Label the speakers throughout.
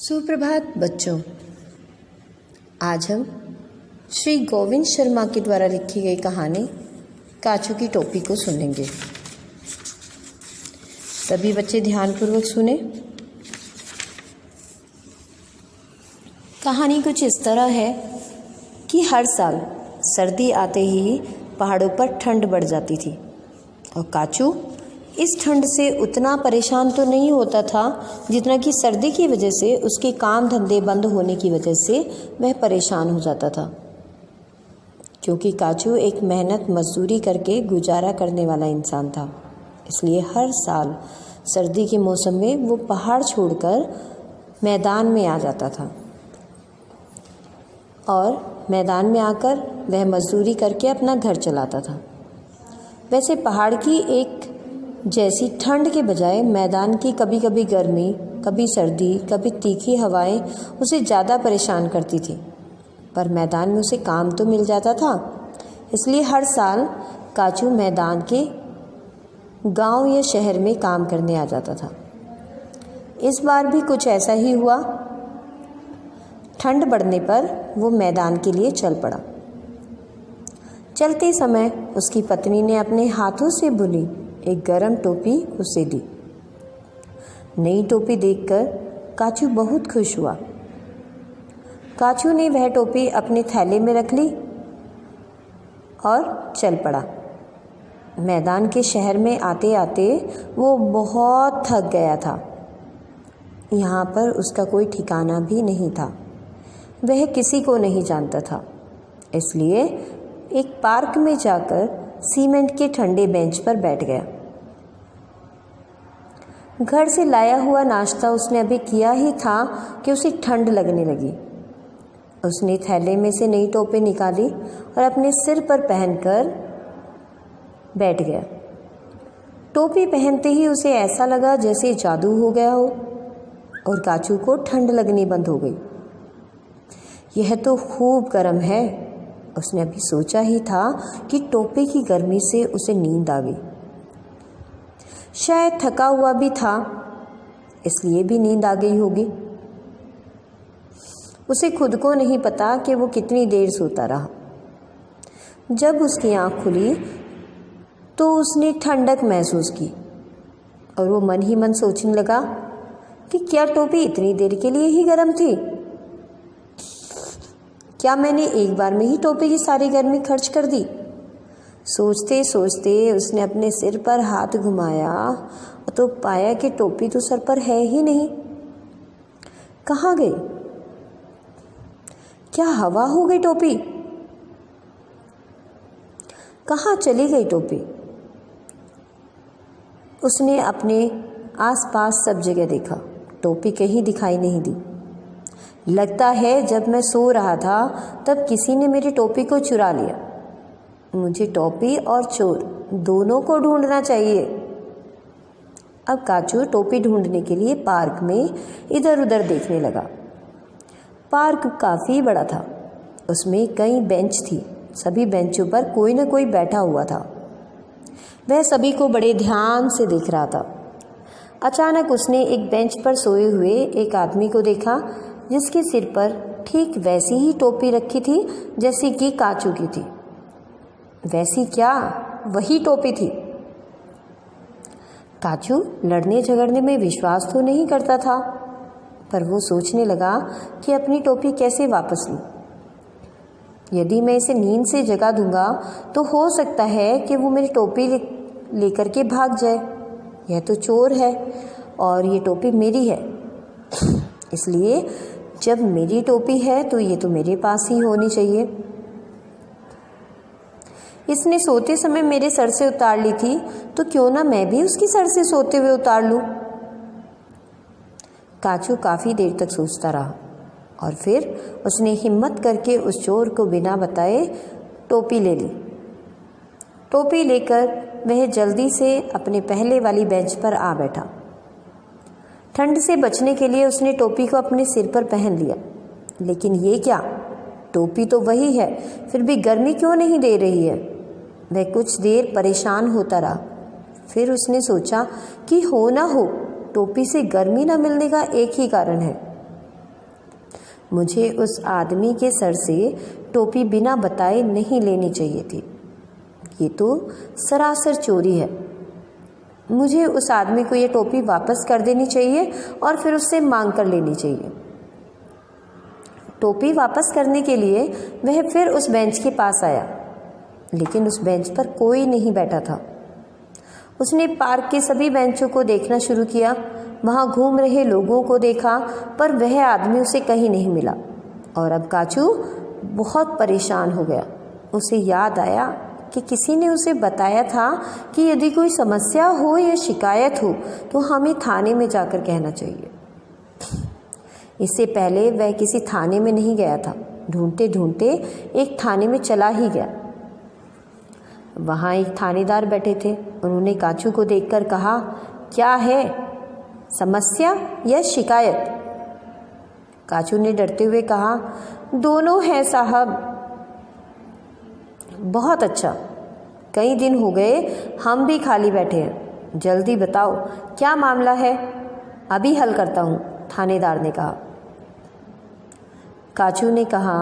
Speaker 1: सुप्रभात बच्चों। आज हम श्री गोविंद शर्मा के द्वारा लिखी गई कहानी काचू की टोपी को सुनेंगे। सभी बच्चे ध्यानपूर्वक सुने। कहानी कुछ इस तरह है कि हर साल सर्दी आते ही पहाड़ों पर ठंड बढ़ जाती थी और काचू इस ठंड से उतना परेशान तो नहीं होता था जितना कि सर्दी की वजह से उसके काम धंधे बंद होने की वजह से वह परेशान हो जाता था, क्योंकि काचू एक मेहनत मजदूरी करके गुजारा करने वाला इंसान था। इसलिए हर साल सर्दी के मौसम में वो पहाड़ छोड़कर मैदान में आ जाता था और मैदान में आकर वह मजदूरी करके अपना घर चलाता था। वैसे पहाड़ की एक जैसी ठंड के बजाय मैदान की कभी कभी गर्मी, कभी सर्दी, कभी तीखी हवाएं उसे ज़्यादा परेशान करती थी, पर मैदान में उसे काम तो मिल जाता था। इसलिए हर साल काचू मैदान के गांव या शहर में काम करने आ जाता था। इस बार भी कुछ ऐसा ही हुआ। ठंड बढ़ने पर वो मैदान के लिए चल पड़ा। चलते समय उसकी पत्नी ने अपने हाथों से बुनी एक गरम टोपी उसे दी। नई टोपी देखकर काचू बहुत खुश हुआ। काचू ने वह टोपी अपने थैले में रख ली और चल पड़ा। मैदान के शहर में आते आते वो बहुत थक गया था। यहाँ पर उसका कोई ठिकाना भी नहीं था। वह किसी को नहीं जानता था। इसलिए एक पार्क में जाकर सीमेंट के ठंडे बेंच पर बैठ गया। घर से लाया हुआ नाश्ता उसने अभी किया ही था कि उसे ठंड लगने लगी। उसने थैले में से नई टोपी निकाली और अपने सिर पर पहनकर बैठ गया। टोपी पहनते ही उसे ऐसा लगा जैसे जादू हो गया हो और काचू को ठंड लगनी बंद हो गई। यह तो खूब गर्म है, उसने अभी सोचा ही था कि टोपी की गर्मी से उसे नींद आ गई। शायद थका हुआ भी था, इसलिए भी नींद आ गई होगी। उसे खुद को नहीं पता कि वो कितनी देर सोता रहा। जब उसकी आँख खुली तो उसने ठंडक महसूस की और वो मन ही मन सोचने लगा कि क्या टोपी इतनी देर के लिए ही गर्म थी? क्या मैंने एक बार में ही टोपी की सारी गर्मी खर्च कर दी? सोचते सोचते उसने अपने सिर पर हाथ घुमाया तो पाया कि टोपी तो सर पर है ही नहीं। कहाँ गई? क्या हवा हो गई टोपी? कहाँ चली गई टोपी? उसने अपने आसपास सब जगह देखा, टोपी कहीं दिखाई नहीं दी। लगता है जब मैं सो रहा था तब किसी ने मेरी टोपी को चुरा लिया। मुझे टोपी और चोर दोनों को ढूंढना चाहिए। अब काचू टोपी ढूंढने के लिए पार्क में इधर उधर देखने लगा। पार्क काफ़ी बड़ा था। उसमें कई बेंच थी। सभी बेंचों पर कोई न कोई बैठा हुआ था। वह सभी को बड़े ध्यान से देख रहा था। अचानक उसने एक बेंच पर सोए हुए एक आदमी को देखा जिसके सिर पर ठीक वैसी ही टोपी रखी थी जैसी कि काचू की थी। वैसी क्या, वही टोपी थी। काचू लड़ने झगड़ने में विश्वास तो नहीं करता था, पर वो सोचने लगा कि अपनी टोपी कैसे वापस लूं। यदि मैं इसे नींद से जगा दूंगा तो हो सकता है कि वो मेरी टोपी लेकर के भाग जाए। यह तो चोर है और ये टोपी मेरी है, इसलिए जब मेरी टोपी है तो ये तो मेरे पास ही होनी चाहिए। इसने सोते समय मेरे सर से उतार ली थी, तो क्यों ना मैं भी उसकी सर से सोते हुए उतार लूं। काचू काफ़ी देर तक सोचता रहा और फिर उसने हिम्मत करके उस चोर को बिना बताए टोपी ले ली। टोपी लेकर वह जल्दी से अपने पहले वाली बेंच पर आ बैठा। ठंड से बचने के लिए उसने टोपी को अपने सिर पर पहन लिया। लेकिन ये क्या, टोपी तो वही है, फिर भी गर्मी क्यों नहीं दे रही है? वह कुछ देर परेशान होता रहा। फिर उसने सोचा कि हो ना हो टोपी से गर्मी न मिलने का एक ही कारण है, मुझे उस आदमी के सर से टोपी बिना बताए नहीं लेनी चाहिए थी। ये तो सरासर चोरी है। मुझे उस आदमी को ये टोपी वापस कर देनी चाहिए और फिर उससे मांग कर लेनी चाहिए। टोपी वापस करने के लिए वह फिर उस बेंच के पास आया, लेकिन उस बेंच पर कोई नहीं बैठा था। उसने पार्क के सभी बेंचों को देखना शुरू किया, वहाँ घूम रहे लोगों को देखा, पर वह आदमी उसे कहीं नहीं मिला। और अब काचू बहुत परेशान हो गया। उसे याद आया कि किसी ने उसे बताया था कि यदि कोई समस्या हो या शिकायत हो तो हमें थाने में जाकर कहना चाहिए। इससे पहले वह किसी थाने में नहीं गया था। ढूंढते ढूंढते एक थाने में चला ही गया। वहाँ एक थानेदार बैठे थे। उन्होंने काचू को देखकर कहा, क्या है, समस्या या शिकायत? काचू ने डरते हुए कहा, दोनों है साहब। बहुत अच्छा, कई दिन हो गए हम भी खाली बैठे हैं। जल्दी बताओ क्या मामला है, अभी हल करता हूँ, थानेदार ने कहा। काचू ने कहा,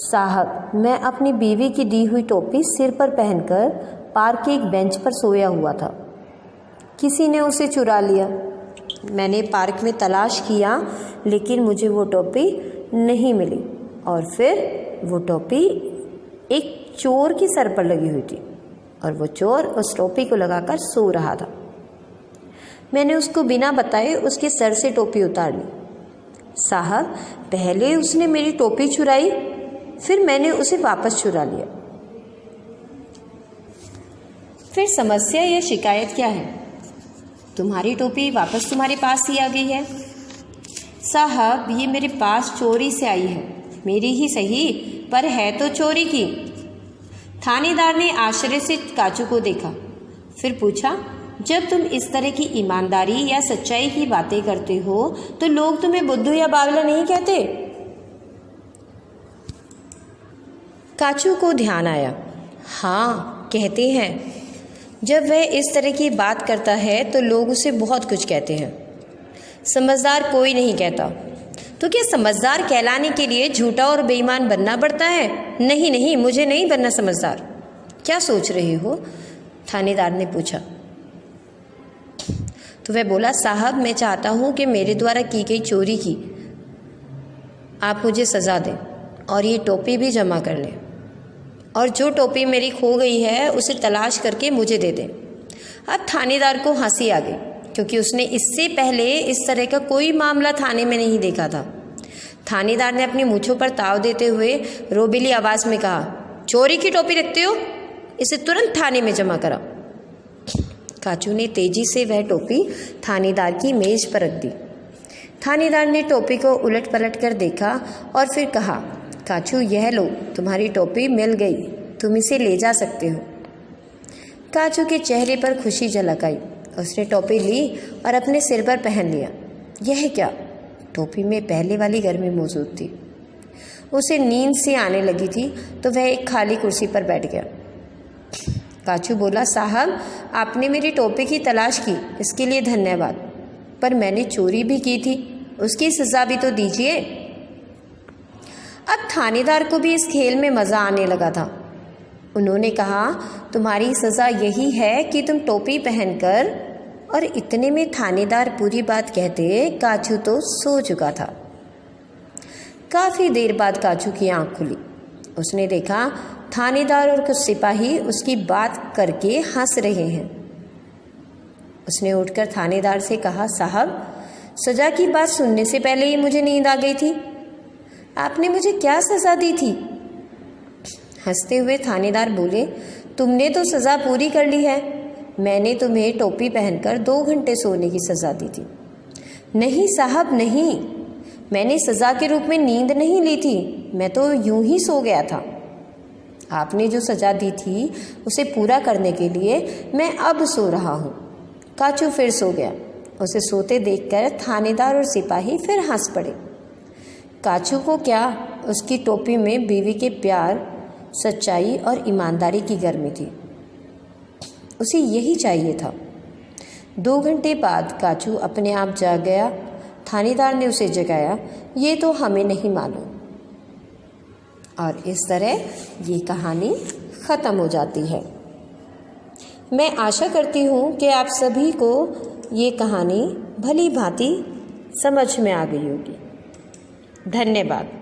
Speaker 1: साहब मैं अपनी बीवी की दी हुई टोपी सिर पर पहनकर पार्क के एक बेंच पर सोया हुआ था। किसी ने उसे चुरा लिया। मैंने पार्क में तलाश किया, लेकिन मुझे वो टोपी नहीं मिली। और फिर वो टोपी एक चोर के सर पर लगी हुई थी और वो चोर उस टोपी को लगाकर सो रहा था। मैंने उसको बिना बताए उसके सर से टोपी उतार ली। साहब पहले उसने मेरी टोपी चुराई, फिर मैंने उसे वापस चुरा लिया। फिर समस्या या शिकायत क्या है? तुम्हारी टोपी वापस तुम्हारे पास ही आ गई है। साहब ये मेरे पास चोरी से आई है, मेरी ही सही पर है तो चोरी की। थानेदार ने आश्चर्य से काचू को देखा, फिर पूछा, जब तुम इस तरह की ईमानदारी या सच्चाई की बातें करते हो तो लोग तुम्हें बुद्धू या बावला नहीं कहते? काचू को ध्यान आया, हाँ कहते हैं। जब वह इस तरह की बात करता है तो लोग उसे बहुत कुछ कहते हैं। समझदार कोई नहीं कहता। तो क्या समझदार कहलाने के लिए झूठा और बेईमान बनना पड़ता है? नहीं नहीं, मुझे नहीं बनना समझदार। क्या सोच रहे हो? थानेदार ने पूछा। तो वह बोला, साहब मैं चाहता हूँ कि मेरे द्वारा की गई चोरी की आप मुझे सज़ा दें और ये टोपी भी जमा कर लें, और जो टोपी मेरी खो गई है उसे तलाश करके मुझे दे दें। अब थानेदार को हंसी आ गई, क्योंकि उसने इससे पहले इस तरह का कोई मामला थाने में नहीं देखा था। थानेदार ने अपनी मूंछों पर ताव देते हुए रोबीली आवाज़ में कहा, चोरी की टोपी रखते हो, इसे तुरंत थाने में जमा करा। काचू ने तेजी से वह टोपी थानेदार की मेज पर रख दी। थानेदार ने टोपी को उलट पलट कर देखा और फिर कहा, काचू यह लो, तुम्हारी टोपी मिल गई, तुम इसे ले जा सकते हो। काचू के चेहरे पर खुशी झलक आई। उसने टोपी ली और अपने सिर पर पहन लिया। यह क्या? टोपी में पहले वाली गर्मी मौजूद थी। उसे नींद से आने लगी थी तो वह एक खाली कुर्सी पर बैठ गया। काचू बोला, साहब आपने मेरी टोपी की तलाश की, इसके लिए धन्यवाद, पर मैंने चोरी भी की थी, उसकी सज़ा भी तो दीजिए। अब थानेदार को भी इस खेल में मज़ा आने लगा था। उन्होंने कहा, तुम्हारी सज़ा यही है कि तुम टोपी पहनकर, और इतने में थानेदार पूरी बात कहते काचू तो सो चुका था। काफ़ी देर बाद काचू की आंख खुली। उसने देखा थानेदार और कुछ सिपाही उसकी बात करके हंस रहे हैं। उसने उठकर थानेदार से कहा, साहब सज़ा की बात सुनने से पहले ही मुझे नींद आ गई थी। आपने मुझे क्या सज़ा दी थी? हंसते हुए थानेदार बोले, तुमने तो सज़ा पूरी कर ली है, मैंने तुम्हें टोपी पहनकर 2 घंटे सोने की सज़ा दी थी। नहीं साहब नहीं, मैंने सज़ा के रूप में नींद नहीं ली थी, मैं तो यूं ही सो गया था। आपने जो सज़ा दी थी उसे पूरा करने के लिए मैं अब सो रहा हूँ। काचू फिर सो गया। उसे सोते देखकर थानेदार और सिपाही फिर हंस पड़े। काचू को क्या, उसकी टोपी में बीवी के प्यार, सच्चाई और ईमानदारी की गर्मी थी। उसे यही चाहिए था। 2 घंटे बाद काचू अपने आप जाग गया थानेदार ने उसे जगाया, ये तो हमें नहीं मालूम। और इस तरह ये कहानी ख़त्म हो जाती है। मैं आशा करती हूँ कि आप सभी को ये कहानी भली भांति समझ में आ गई होगी। धन्यवाद।